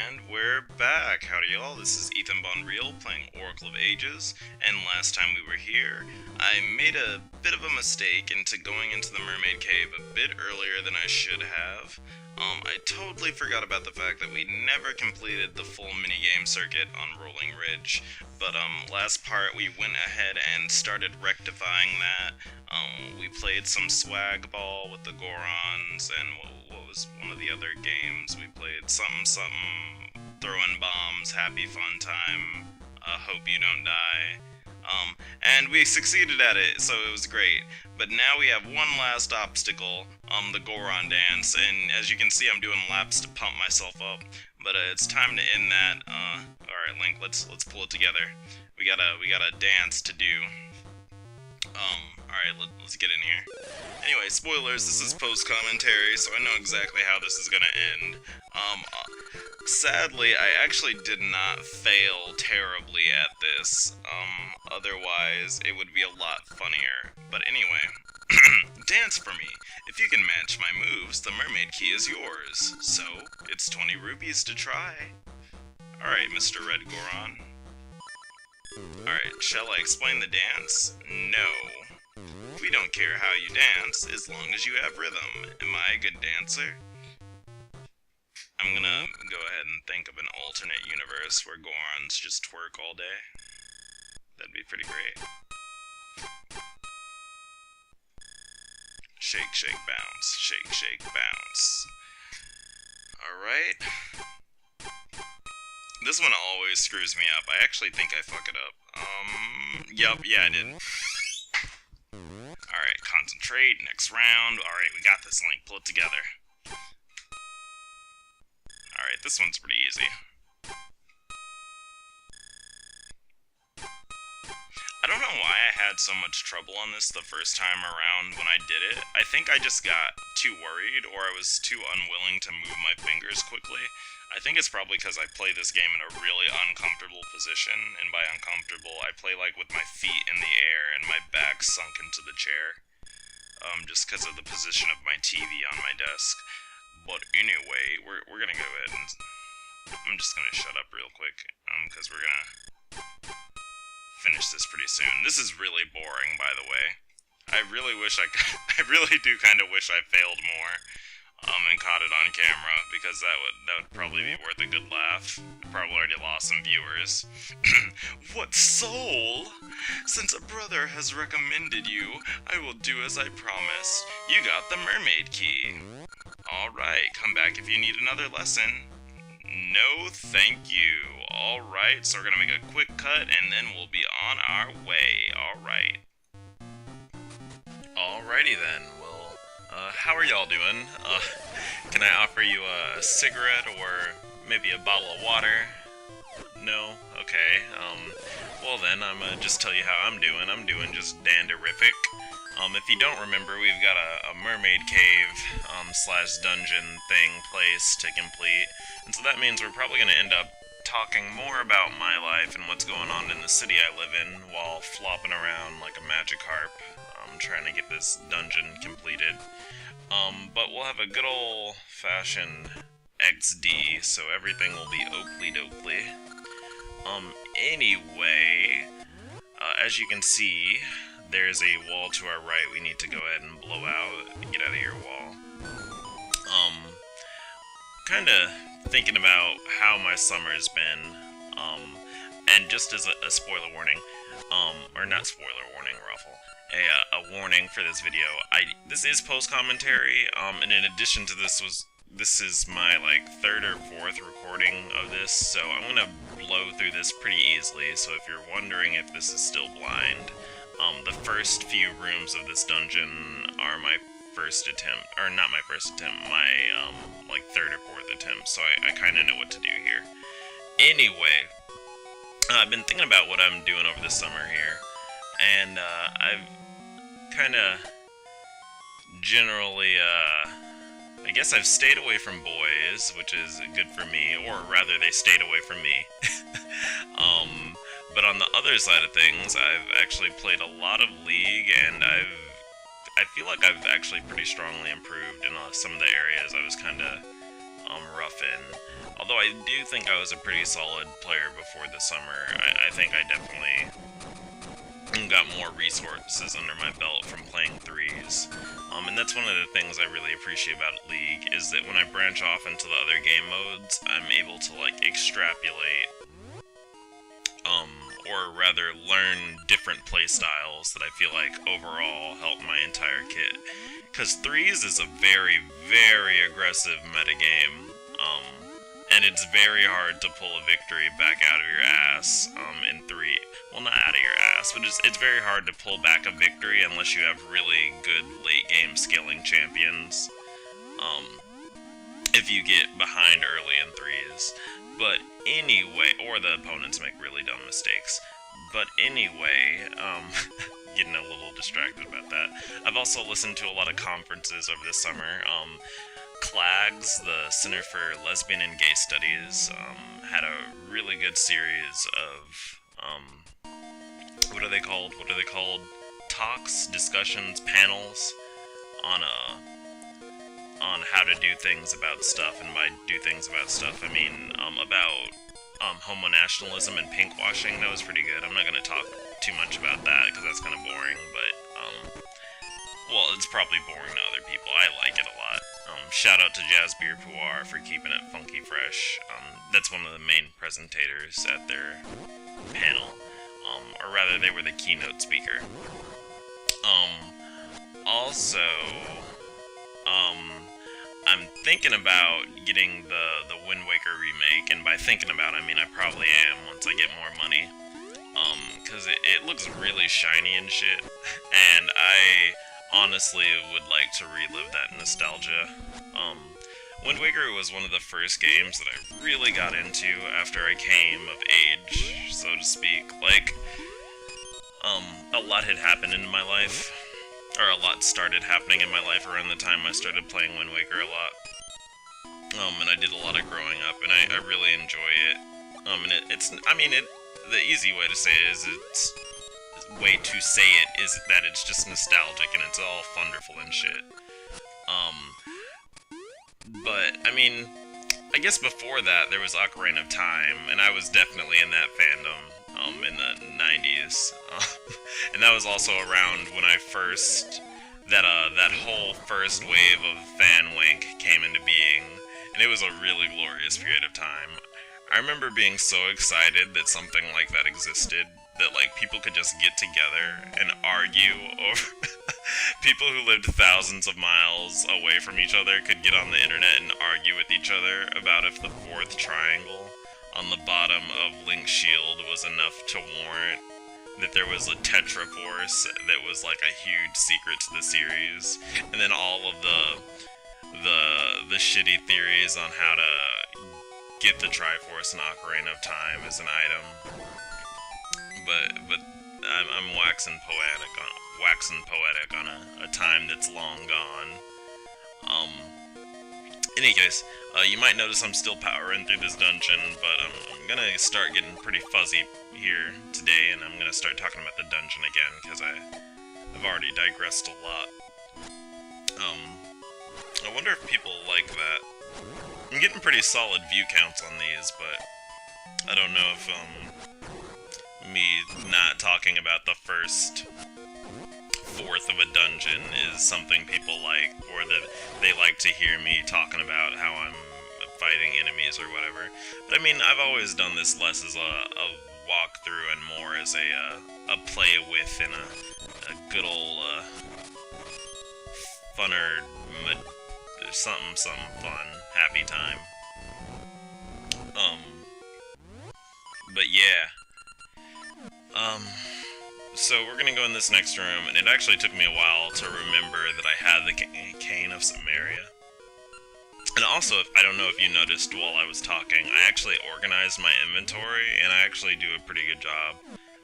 And we're back! Howdy y'all, this is Ethan Bonreal playing Oracle of Ages, and last time we were here, I made a bit of a mistake into going into the mermaid cave a bit earlier than I should have. I totally forgot about the fact that we never completed the full minigame circuit on Rolling Ridge, but last part we went ahead and started rectifying that. We played some swag ball with the Gorons, and what was one of the other games? We played something, throwing bombs, happy fun time, hope you don't die. And we succeeded at it, so it was great. But now we have one last obstacle, the Goron dance, and as you can see I'm doing laps to pump myself up. But it's time to end that. Alright Link, let's pull it together. We got a dance to do. Alright, let's get in here. Anyway, spoilers, this is post-commentary, so I know exactly how this is gonna end. Sadly, I actually did not fail terribly at this. Otherwise, it would be a lot funnier. But anyway, dance for me. If you can match my moves, the mermaid key is yours. So, it's 20 rupees to try. Alright, Mr. Red Goron. Alright, shall I explain the dance? No. We don't care how you dance, as long as you have rhythm. Am I a good dancer? I'm gonna go ahead and think of an alternate universe where Gorons just twerk all day. That'd be pretty great. Shake, shake, bounce. Shake, shake, bounce. Alright. This one always screws me up. I actually think I fuck it up. Yup, yeah, I did. Alright, concentrate, next round. Alright, we got this, Link. Pull it together. Alright, this one's pretty easy. I don't know why I had so much trouble on this the first time around when I did it. I think I just got too worried, or I was too unwilling to move my fingers quickly. I think it's probably because I play this game in a really uncomfortable position, and by uncomfortable, I play like with my feet in the air and my back sunk into the chair. Just because of the position of my TV on my desk. But anyway, we're gonna go ahead and... I'm just gonna shut up real quick, because we're gonna finish this pretty soon. This is really boring, by the way. I really wish I really do kind of wish I failed more, and caught it on camera, because that would probably be worth a good laugh. I probably already lost some viewers. What soul? Since a brother has recommended you, I will do as I promised. You got the mermaid key. Alright, come back if you need another lesson. No, thank you. Alright, so we're gonna make a quick cut, and then we'll be on our way. Alright. Alrighty then, well, how are y'all doing? Can I offer you a cigarette, or maybe a bottle of water? No? Okay, well then, I'm gonna just tell you how I'm doing. I'm doing just danderific. If you don't remember, we've got a mermaid cave, slash dungeon thing place to complete, and so that means we're probably gonna end up talking more about my life and what's going on in the city I live in, while flopping around like a magic harp, trying to get this dungeon completed. But we'll have a good old-fashioned XD, so everything will be oakley-doakley. Anyway, as you can see, there's a wall to our right we need to go ahead and blow out. Get out of here, wall. Kinda thinking about how my summer's been, and just as a spoiler warning, or not spoiler warning, Ruffle, a warning for this video. This is post-commentary, and in addition to this is my, like, third or fourth recording of this, so I'm gonna blow through this pretty easily, so if you're wondering if this is still blind, the first few rooms of this dungeon are my first attempt, or not my first attempt, my, like, third or fourth attempt, so I kinda know what to do here. Anyway, I've been thinking about what I'm doing over the summer here, and, I've kinda generally, I guess I've stayed away from boys, which is good for me, or rather, they stayed away from me. But on the other side of things, I've actually played a lot of League, and I feel like I've actually pretty strongly improved in some of the areas I was kinda rough in. Although I do think I was a pretty solid player before the summer. I think I definitely got more resources under my belt from playing threes. And that's one of the things I really appreciate about League, is that when I branch off into the other game modes, I'm able to, like, extrapolate, or rather learn different playstyles that I feel like overall help my entire kit. Because threes is a very, very aggressive metagame, and it's very hard to pull a victory back out of your ass, in three. Well, not out of your ass, but it's very hard to pull back a victory unless you have really good late-game scaling champions, if you get behind early in threes. But anyway, or the opponents make really dumb mistakes. But anyway, getting a little distracted about that. I've also listened to a lot of conferences over this summer. CLAGS, the Center for Lesbian and Gay Studies, had a really good series of, what are they called? Talks, discussions, panels on how to do things about stuff. And by do things about stuff, I mean, about homo-nationalism and pink-washing. That was pretty good. I'm not going to talk too much about that, because that's kind of boring, but, well, it's probably boring to other people. I like it a lot. Shout out to Jazz Beer Puar for keeping it funky fresh. That's one of the main presentators at their panel. Or rather, they were the keynote speaker. Also, I'm thinking about getting the Wind Waker remake, and by thinking about, I mean I probably am once I get more money. Because it looks really shiny and shit, and I honestly would like to relive that nostalgia. Wind Waker was one of the first games that I really got into after I came of age, so to speak. Like, a lot had happened in my life, or a lot started happening in my life around the time I started playing Wind Waker a lot. And I did a lot of growing up, and I really enjoy it. And the easy way to say it is that it's just nostalgic and it's all wonderful and shit. But, I mean, I guess before that there was Ocarina of Time, and I was definitely in that fandom, in the 90s. And that was also around when I first, that whole first wave of fan wank came into being, and it was a really glorious period of time. I remember being so excited that something like that existed, that, like, people could just get together and argue over... People who lived thousands of miles away from each other could get on the internet and argue with each other about if the fourth triangle on the bottom of Link's shield was enough to warrant that there was a Tetraforce that was, like, a huge secret to the series, and then all of the shitty theories on how to get the Triforce in Ocarina of Time as an item. But I'm waxing poetic on a time that's long gone. In any case, you might notice I'm still powering through this dungeon, but I'm gonna start getting pretty fuzzy here today, and I'm gonna start talking about the dungeon again, because I've already digressed a lot. I wonder if people like that. I'm getting pretty solid view counts on these, but I don't know if, me not talking about the first fourth of a dungeon is something people like, or that they like to hear me talking about how I'm fighting enemies or whatever. But I mean, I've always done this less as a walkthrough and more as a play with and a good old funner, something fun, happy time. But yeah. So we're gonna go in this next room, and it actually took me a while to remember that I had the Cane of Samaria. And also, I don't know if you noticed while I was talking, I actually organized my inventory, and I actually do a pretty good job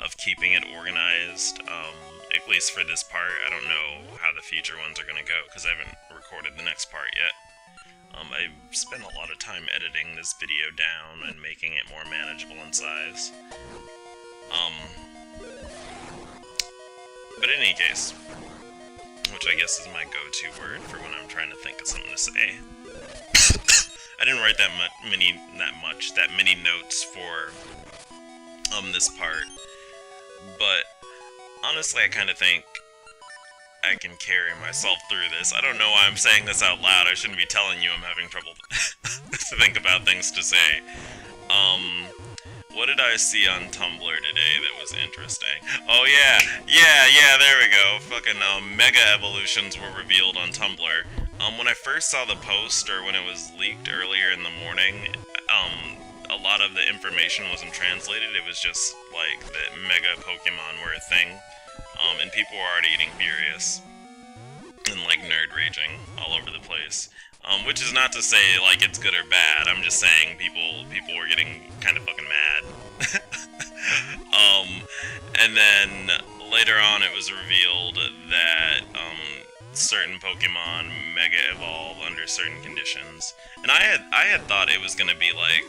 of keeping it organized, at least for this part. I don't know how the future ones are gonna go, because I haven't recorded the next part yet. I've spent a lot of time editing this video down and making it more manageable in size. But in any case, which I guess is my go-to word for when I'm trying to think of something to say. I didn't write that many notes for this part, but honestly, I kind of think I can carry myself through this. I don't know why I'm saying this out loud. I shouldn't be telling you I'm having trouble to think about things to say. What did I see on Tumblr today that was interesting? Oh yeah, there we go. Fucking mega evolutions were revealed on Tumblr. When I first saw the post, or when it was leaked earlier in the morning, a lot of the information wasn't translated. It was just like that mega Pokemon were a thing, and people were already getting furious and like nerd raging all over the place. Which is not to say like it's good or bad. I'm just saying people were getting kind of fucking mad. And then later on, it was revealed that certain Pokemon mega evolve under certain conditions, and I had thought it was gonna be like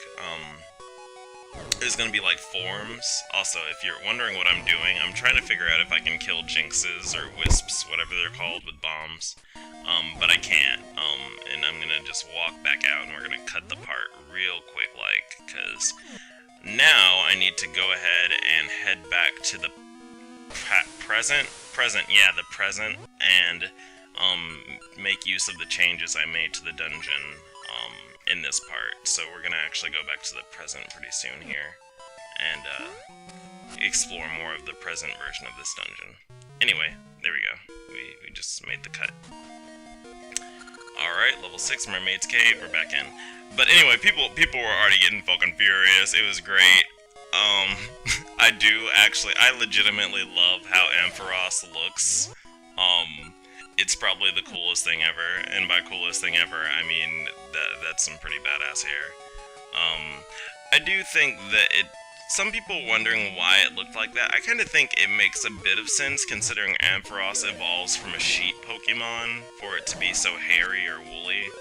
forms. Also, if you're wondering what I'm doing, I'm trying to figure out if I can kill Jinxes or Wisps, whatever they're called, with bombs. But I can't. And I'm gonna just walk back out, and we're gonna cut the part real quick, like, cause now I need to go ahead and head back to the present, and make use of the changes I made to the dungeon in this part. So we're gonna actually go back to the present pretty soon here, and explore more of the present version of this dungeon. Anyway, there we go. We just made the cut. Alright, level 6, Mermaid's Cave, we're back in. But anyway, people were already getting fucking furious. It was great. I legitimately love how Ampharos looks. It's probably the coolest thing ever, and by coolest thing ever, I mean that's some pretty badass hair. I do think that some people wondering why it looked like that, I kind of think it makes a bit of sense considering Ampharos evolves from a sheep Pokemon for it to be so hairy or woolly.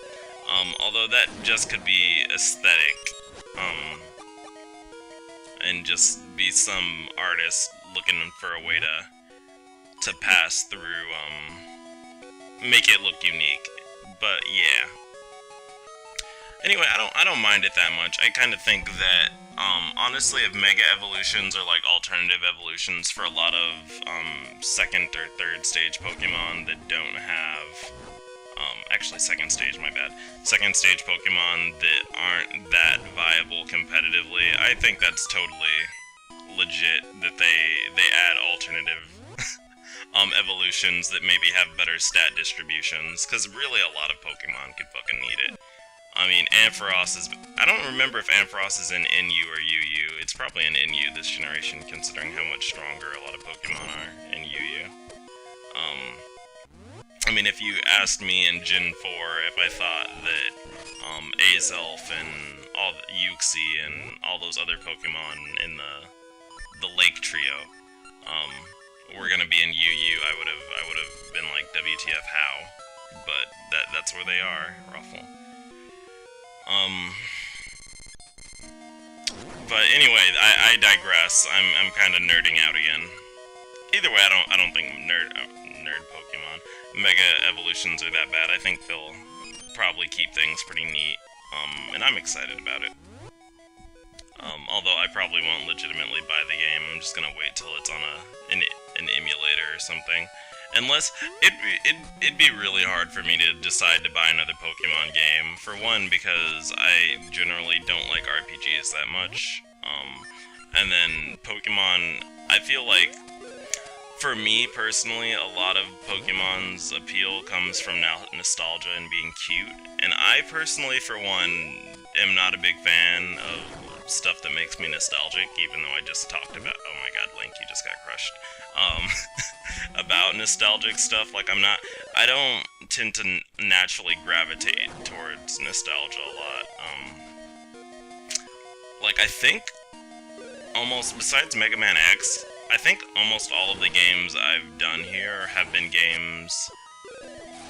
Although that just could be aesthetic, and just be some artist looking for a way to pass through, make it look unique. But yeah. Anyway, I don't mind it that much. I kind of think that, honestly, if Mega Evolutions are like alternative evolutions for a lot of, second or third stage Pokemon that don't have, actually second stage, my bad. Second stage Pokemon that aren't that viable competitively, I think that's totally legit that they add alternative evolutions that maybe have better stat distributions, because really a lot of Pokemon could fucking need it. I mean, Ampharos is... I don't remember if Ampharos is in NU or UU. It's probably in NU this generation, considering how much stronger a lot of Pokemon are in UU. I mean, if you asked me in Gen 4 if I thought that Azelf and all the Uxie and all those other Pokemon in the Lake Trio were gonna be in UU, I would have been like, WTF, how? But that's where they are, Ruffle. But anyway, I digress. I'm kind of nerding out again. Either way, I don't think nerd Pokemon Mega Evolutions are that bad. I think they'll probably keep things pretty neat. And I'm excited about it. Although I probably won't legitimately buy the game. I'm just gonna wait till it's on an emulator or something. Unless, it'd be really hard for me to decide to buy another Pokemon game. For one, because I generally don't like RPGs that much. And then Pokemon, I feel like, for me personally, a lot of Pokemon's appeal comes from nostalgia and being cute. And I personally, for one, am not a big fan of stuff that makes me nostalgic, even though I just talked about, oh my god, Link, you just got crushed. About nostalgic stuff. Like, I don't tend to naturally gravitate towards nostalgia a lot. Like, I think almost, besides Mega Man X, I think almost all of the games I've done here have been games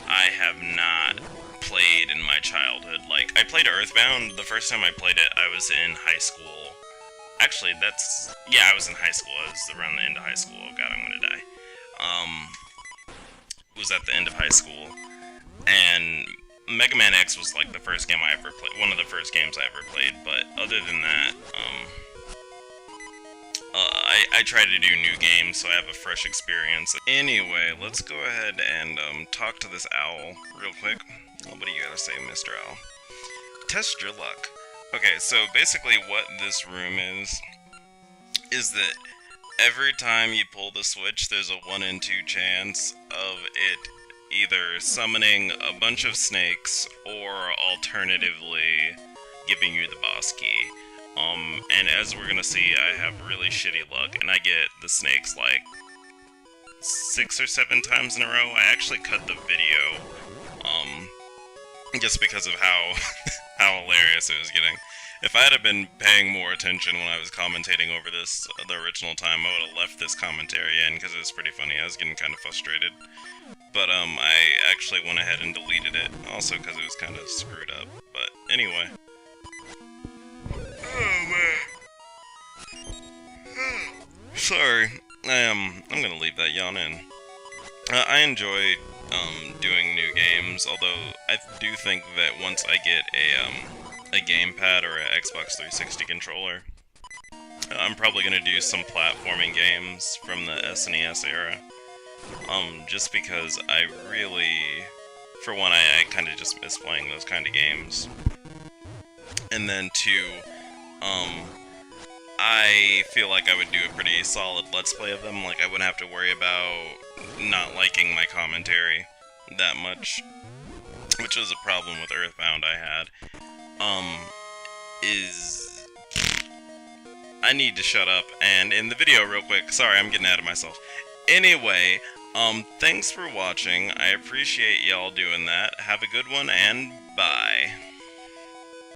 I have not played in my childhood. Like, I played Earthbound. The first time I played it, I was in high school. Actually, yeah, I was in high school. I was around the end of high school. Oh god, I'm gonna die. Was at the end of high school. And Mega Man X was like the first game I ever played, one of the first games I ever played, but other than that, I try to do new games so I have a fresh experience. Anyway, let's go ahead and talk to this owl real quick. What do you gotta say, Mr. Owl? Test your luck. Okay, so basically what this room is that every time you pull the switch, there's a 1 in 2 chance of it either summoning a bunch of snakes or alternatively giving you the boss key. And as we're gonna see, I have really shitty luck, and I get the snakes like 6 or 7 times in a row. I actually cut the video, just because of how how hilarious it was getting. If I had been paying more attention when I was commentating over this the original time, I would have left this commentary in because it was pretty funny. I was getting kind of frustrated. But I actually went ahead and deleted it, also because it was kind of screwed up. But anyway. Oh man. Sorry. I'm gonna leave that yawn in. I enjoy doing new games, although I do think that once I get a gamepad or an Xbox 360 controller, I'm probably gonna do some platforming games from the SNES era. Just because I really, for one, I kind of just miss playing those kind of games. And then two, I feel like I would do a pretty solid Let's Play of them. Like, I wouldn't have to worry about not liking my commentary that much, which was a problem with Earthbound I had. I need to shut up and end the video real quick. Sorry, I'm getting ahead of myself. Anyway, thanks for watching. I appreciate y'all doing that. Have a good one, and bye.